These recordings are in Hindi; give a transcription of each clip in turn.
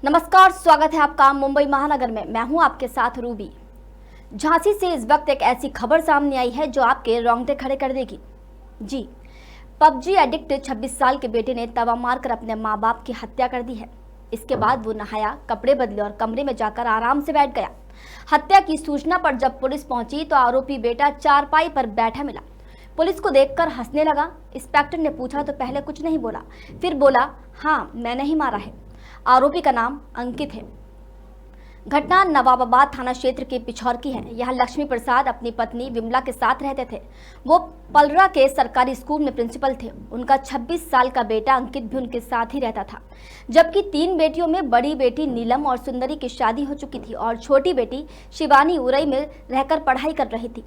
नमस्कार, स्वागत है आपका मुंबई महानगर में। मैं हूं आपके साथ रूबी। झांसी से इस वक्त एक ऐसी खबर सामने आई है जो आपके रोंगटे खड़े कर देगी। जी, पबजी एडिक्ट 26 साल के बेटे ने तवा मारकर अपने मां बाप की हत्या कर दी है। इसके बाद वो नहाया, कपड़े बदले और कमरे में जाकर आराम से बैठ गया। हत्या की सूचना पर जब पुलिस पहुंची तो आरोपी बेटा चारपाई पर बैठा मिला। पुलिस को देखकर हंसने लगा। इंस्पेक्टर ने पूछा तो पहले कुछ नहीं बोला, फिर बोला, हाँ मैंने ही मारा है। आरोपी का नाम अंकित है। घटना नवाबाबाद थाना क्षेत्र के पिछौर की है। यहाँ लक्ष्मी प्रसाद अपनी पत्नी विमला के साथ रहते थे। वो पलरा के सरकारी स्कूल में प्रिंसिपल थे। उनका 26 साल का बेटा अंकित भी उनके साथ ही रहता था। जबकि 3 बेटियों में बड़ी बेटी नीलम और सुंदरी की शादी हो चुकी थी और छोटी बेटी शिवानी उरई में रहकर पढ़ाई कर रही थी।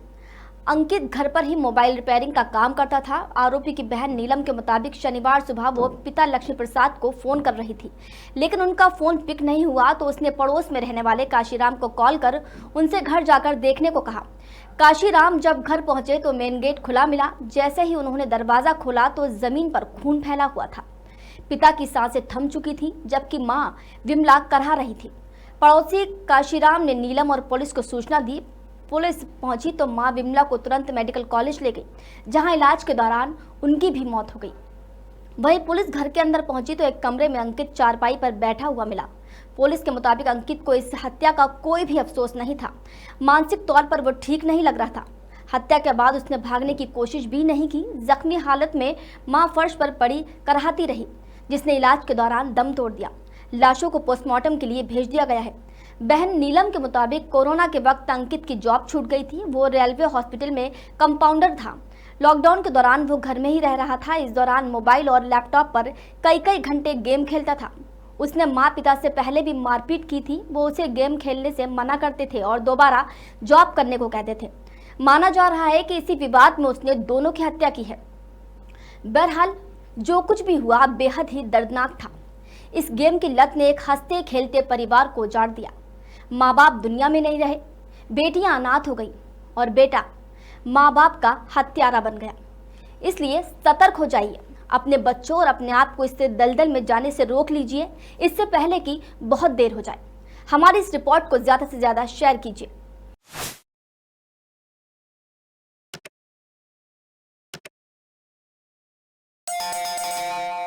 अंकित घर पर ही मोबाइल रिपेयरिंग का काम करता था। आरोपी की बहन नीलम के मुताबिक शनिवार सुबह वो पिता लक्ष्मी प्रसाद को फोन कर रही थी, लेकिन उनका फोन पिक नहीं हुआ तो उसने पड़ोस में रहने वाले काशीराम को कॉल कर उनसे घर जाकर देखने को कहा। काशीराम जब घर पहुंचे तो मेन गेट खुला मिला। जैसे ही उन्होंने दरवाजा खोला तो जमीन पर खून फैला हुआ था। पिता की सांसें थम चुकी थी, जबकि मां विमला करहा रही थी। पड़ोसी काशीराम ने नीलम और पुलिस को सूचना दी। पुलिस पहुंची तो मां विमला को तुरंत मेडिकल कॉलेज ले गई, जहां इलाज के दौरान उनकी भी मौत हो गई। वहीं पुलिस घर के अंदर पहुंची तो एक कमरे में अंकित चारपाई पर बैठा हुआ मिला। पुलिस के मुताबिक अंकित को इस हत्या का कोई भी अफसोस नहीं था। मानसिक तौर पर वो ठीक नहीं लग रहा था। हत्या के बाद उसने भागने की कोशिश भी नहीं की। जख्मी हालत में मां फर्श पर पड़ी कराहती रही, जिसने इलाज के दौरान दम तोड़ दिया। लाशों को पोस्टमार्टम के लिए भेज दिया गया है। बहन नीलम के मुताबिक कोरोना के वक्त अंकित की जॉब छूट गई थी। वो रेलवे हॉस्पिटल में कंपाउंडर था। लॉकडाउन के दौरान वो घर में ही रह रहा था। इस दौरान मोबाइल और लैपटॉप पर कई घंटे गेम खेलता था। उसने माँ पिता से पहले भी मारपीट की थी। वो उसे गेम खेलने से मना करते थे और दोबारा जॉब करने को कहते थे। माना जा रहा है कि इसी विवाद में उसने दोनों की हत्या की है। बहरहाल जो कुछ भी हुआ बेहद ही दर्दनाक था। इस गेम की लत ने एक हंसते खेलते परिवार को उजाड़ दिया। माँ बाप दुनिया में नहीं रहे, बेटियां अनाथ हो गई और बेटा माँ बाप का हत्यारा बन गया। इसलिए सतर्क हो जाइए। अपने बच्चों और अपने आप को इससे दलदल में जाने से रोक लीजिए, इससे पहले कि बहुत देर हो जाए। हमारी इस रिपोर्ट को ज़्यादा से ज़्यादा शेयर कीजिए।